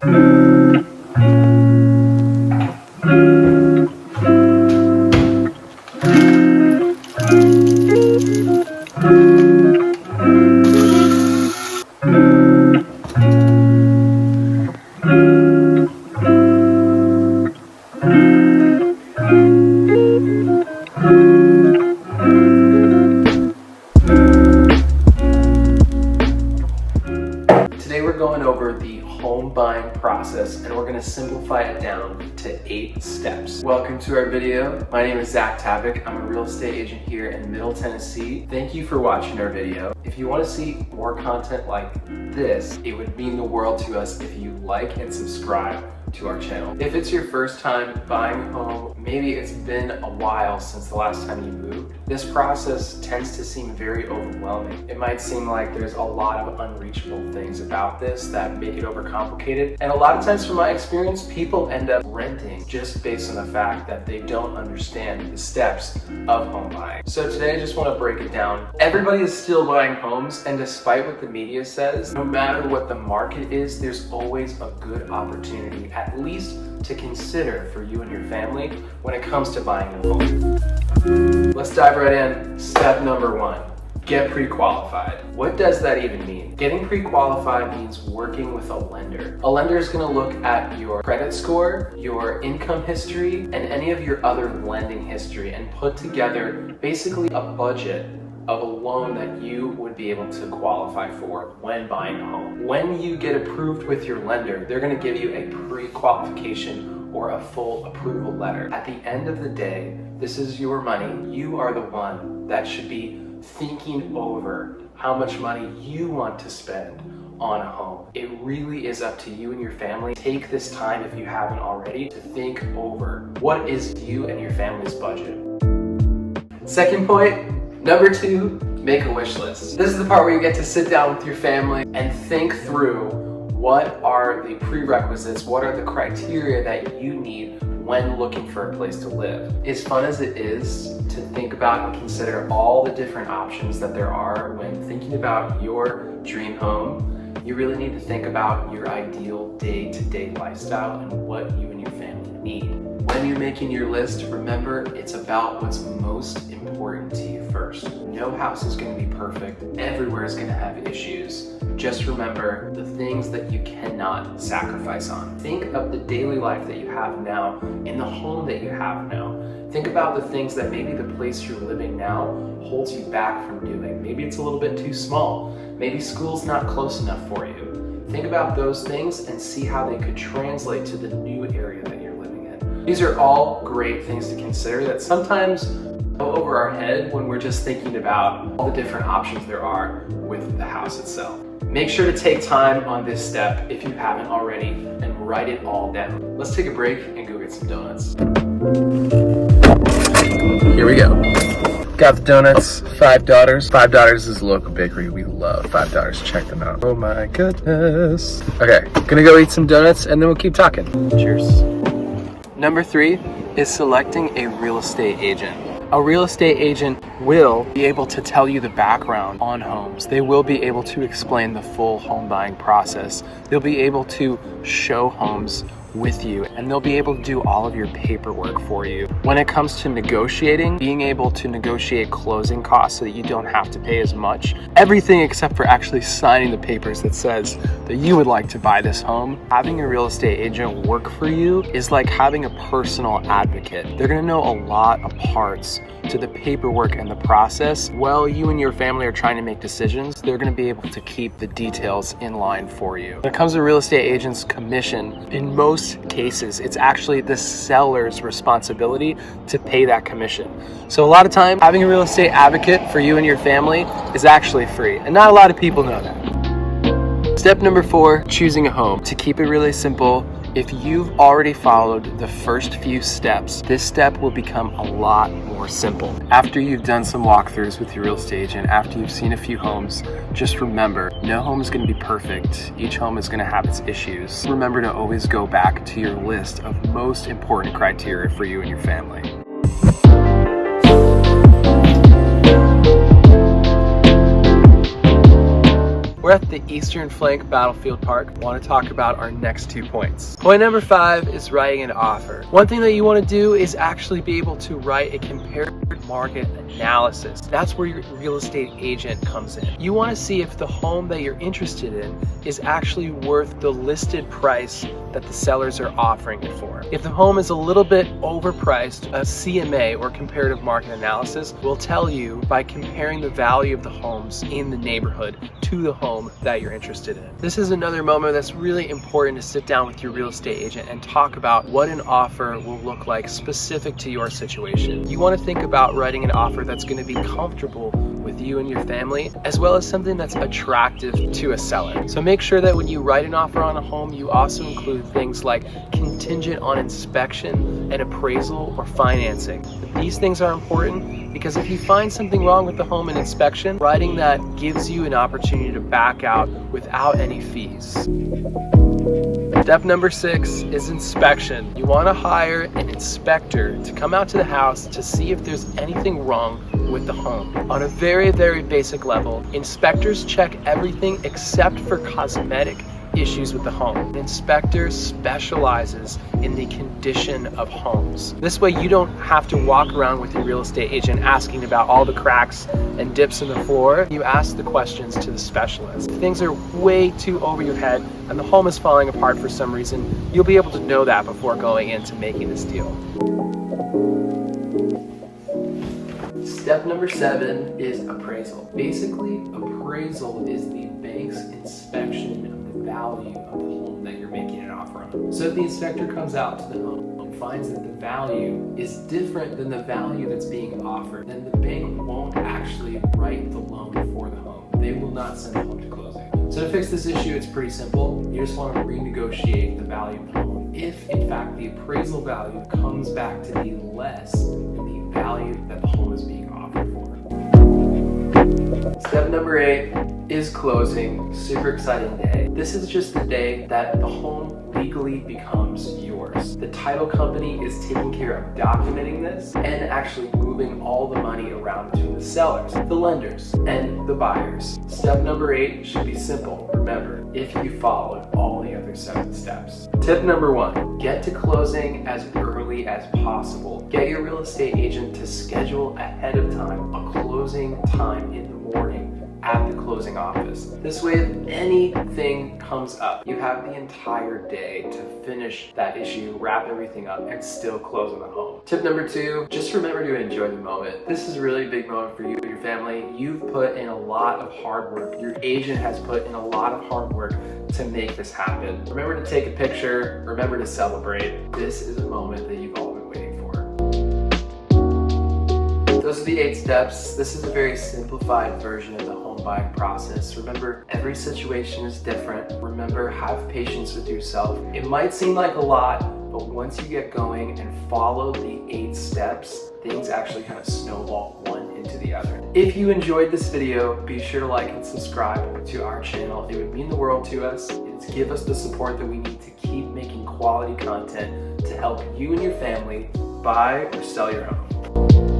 Today we're going over the home buying process, and we're going to simplify it down to 8 steps. Welcome to our video. My name is Tabick. I'm a real estate agent here in Middle Tennessee. Thank you for watching our video. If you want to see more content like this, it would mean the world to us if you like and subscribe to our channel. If it's your first time buying a home, maybe it's been a while since the last time you moved, this process tends to seem very overwhelming. It might seem like there's a lot of unreachable things about this that make it overcomplicated. And a lot of times from my experience, people end up renting just based on the fact that they don't understand the steps of home buying. So today I just want to break it down. Everybody is still buying homes, and despite what the media says, no matter what the market is, there's always a good opportunity, at least to consider for you and your family when it comes to buying a home. Let's dive right in. Step number 1. Get pre-qualified. What does that even mean? Getting pre-qualified means working with a lender. A lender is going to look at your credit score, your income history, and any of your other lending history and put together basically a budget of a loan that you would be able to qualify for when buying a home. When you get approved with your lender, they're going to give you a pre-qualification or a full approval letter. At the end of the day, this is your money. You are the one that should be thinking over how much money you want to spend on a home. It really is up to you and your family. Take this time, if you haven't already, to think over what is you and your family's budget. Second point, number 2, make a wish list. This is the part where you get to sit down with your family and think through what are the prerequisites, what are the criteria that you need when looking for a place to live. As fun as it is to think about and consider all the different options that there are when thinking about your dream home, you really need to think about your ideal day-to-day lifestyle and what you and your family need. When you're making your list, remember it's about what's most important to you first. No house is going to be perfect. Everywhere is going to have issues. Just remember the things that you cannot sacrifice on. Think of the daily life that you have now, in the home that you have now. Think about the things that maybe the place you're living now holds you back from doing. Maybe it's a little bit too small. Maybe school's not close enough for you. Think about those things and see how they could translate to the new area that you're living in. These are all great things to consider that sometimes go over our head when we're just thinking about all the different options there are with the house itself. Make sure to take time on this step if you haven't already and write it all down. Let's take a break and go get some donuts. Here we go. Got the donuts, Five Daughters. Five Daughters is a local bakery. We love Five Daughters. Check them out. Oh my goodness. Okay, gonna go eat some donuts and then we'll keep talking. Cheers. Number 3 is selecting a real estate agent. A real estate agent will be able to tell you the background on homes. They will be able to explain the full home buying process. They'll be able to show homes with you, and they'll be able to do all of your paperwork for you. When it comes to negotiating, being able to negotiate closing costs so that you don't have to pay as much, everything except for actually signing the papers that says that you would like to buy this home. Having a real estate agent work for you is like having a personal advocate. They're gonna know a lot of parts to the paperwork and the process. While you and your family are trying to make decisions, they're gonna be able to keep the details in line for you. When it comes to real estate agents' commission, in most cases, it's actually the seller's responsibility to pay that commission. So a lot of time, having a real estate advocate for you and your family is actually free, and not a lot of people know that. Step number 4, choosing a home. To keep it really simple, if you've already followed the first few steps, this step will become a lot more simple. After you've done some walkthroughs with your real estate agent, after you've seen a few homes, just remember, no home is going to be perfect. Each home is going to have its issues. Remember to always go back to your list of most important criteria for you and your family. We're at the Eastern Flank Battlefield Park. I want to talk about our next 2 points. Point number 5 is writing an offer. One thing that you want to do is actually be able to write a comparative market analysis. That's where your real estate agent comes in. You want to see if the home that you're interested in is actually worth the listed price that the sellers are offering it for. If the home is a little bit overpriced, a CMA or comparative market analysis will tell you by comparing the value of the homes in the neighborhood to the home that you're interested in. This is another moment that's really important to sit down with your real estate agent and talk about what an offer will look like specific to your situation. You want to think about writing an offer that's going to be comfortable with you and your family, as well as something that's attractive to a seller. So make sure that when you write an offer on a home, you also include things like contingent on inspection and appraisal or financing. These things are important because if you find something wrong with the home and inspection, writing that gives you an opportunity to back out without any fees. Step number 6 is inspection. You want to hire an inspector to come out to the house to see if there's anything wrong with the home. On a very, very basic level, inspectors check everything except for cosmetic issues with the home. An inspector specializes in the condition of homes. This way you don't have to walk around with your real estate agent asking about all the cracks and dips in the floor. You ask the questions to the specialist. If things are way too over your head and the home is falling apart for some reason, you'll be able to know that before going into making this deal. Step number 7 is appraisal. Basically, appraisal is the bank's inspection of the value of the home that you're making an offer on. So if the inspector comes out to the home and finds that the value is different than the value that's being offered, then the bank won't actually write the loan for the home. They will not send the home to closing. So to fix this issue, it's pretty simple. You just want to renegotiate the value of the home if, in fact, the appraisal value comes back to be less than the value that the home is being offered for. Step number 8 is closing. Super exciting day. This is just the day that the home legally becomes yours. The title company is taking care of documenting this and actually moving all the money around between the sellers, the lenders, and the buyers. Step number 8 should be simple. Remember, if you followed all the other 7 steps. Tip number 1, get to closing as early as possible. Get your real estate agent to schedule ahead of time a closing time in the morning at the closing office. This way, if anything comes up, you have the entire day to finish that issue, wrap everything up, and still close on the home. Tip number 2, just remember to enjoy the moment. This is a really big moment for you and your family. You've put in a lot of hard work. Your agent has put in a lot of hard work to make this happen. Remember to take a picture, remember to celebrate. This is a moment that you've all been waiting for. Those are the 8 steps. This is a very simplified version of the home buying process. Remember, every situation is different. Remember, have patience with yourself. It might seem like a lot, but once you get going and follow the 8 steps, things actually kind of snowball one into the other. If you enjoyed this video, be sure to like and subscribe to our channel. It would mean the world to us. It's give us the support that we need to keep making quality content to help you and your family buy or sell your home.